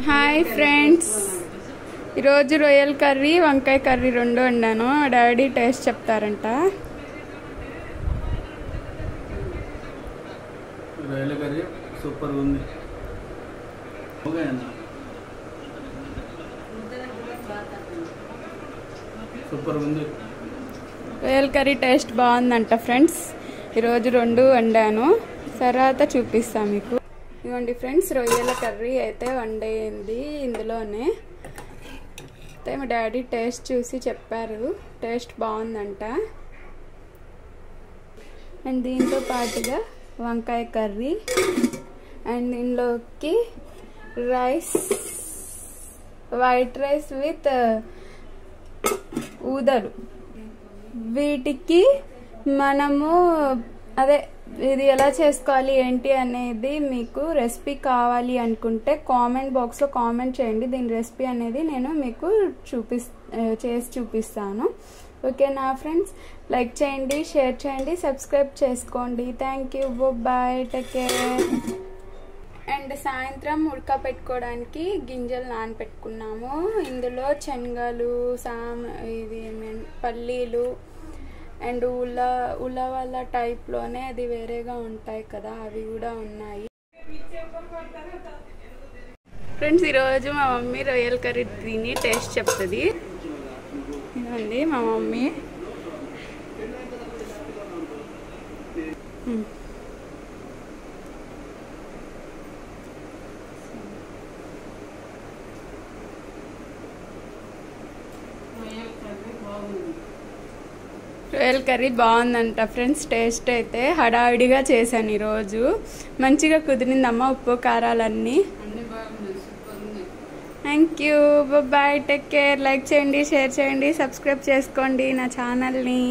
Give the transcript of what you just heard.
Hi friends, ఈరోజు రొయ్యల curry వంకాయ కర్రీ రెండు వండాను. డాడీ టేస్ట్ చెప్తారంట. రొయ్యల కర్రీ సూపర్ ఉంది. సూపర్ ఉంది. రొయ్యల కర్రీ టేస్ట్ బాగుందంట ఫ్రెండ్స్. ఈరోజు రెండు వండాను, తర్వాత చూపిస్తాను మీకు. ఇవ్వండి ఫ్రెండ్స్, రొయ్యల కర్రీ అయితే వండేయింది. ఇందులోనే అయితే మా డాడీ టేస్ట్ చూసి చెప్పారు, టేస్ట్ బాగుందంట. అండ్ దీంతో పాటుగా వంకాయ కర్రీ, అండ్ దీనిలోకి రైస్, వైట్ రైస్ విత్ ఊదలు. వీటికి మనము ఇది ఎలా చేసుకోవాలి ఏంటి అనేది మీకు రెసిపీ కావాలి అనుకుంటే కామెంట్ బాక్స్లో కామెంట్ చేయండి. దీని రెసిపీ అనేది నేను మీకు చేసి చూపిస్తాను. ఓకేనా ఫ్రెండ్స్? లైక్ చేయండి, షేర్ చేయండి, సబ్స్క్రైబ్ చేసుకోండి. Thank you, bye, take care. And సాయంత్రం ఉడకపెట్టుకోవడానికి గింజలు నానపెట్టుకున్నాము. ఇందులో శనగలు, పల్లీలు అండ్ ఉలవల టైప్లోనే అది వేరేగా ఉంటాయి కదా, అవి కూడా ఉన్నాయి. ఫ్రెండ్స్, ఈరోజు మా మమ్మీ రొయ్యల కర్రీ తిని టేస్ట్ చెప్తుంది. ఇదండి మా మమ్మీ. రొయ్యల కర్రీ బాగుందంట ఫ్రెండ్స్. టేస్ట్ అయితే హడావిడిగా చేశాను ఈరోజు. మంచిగా కుదిరిందమ్మా, ఉప్పు కారాలన్నీ. Thank you, bye, take care. Like చేయండి, షేర్ చేయండి, సబ్స్క్రైబ్ చేసుకోండి నా ఛానల్ని.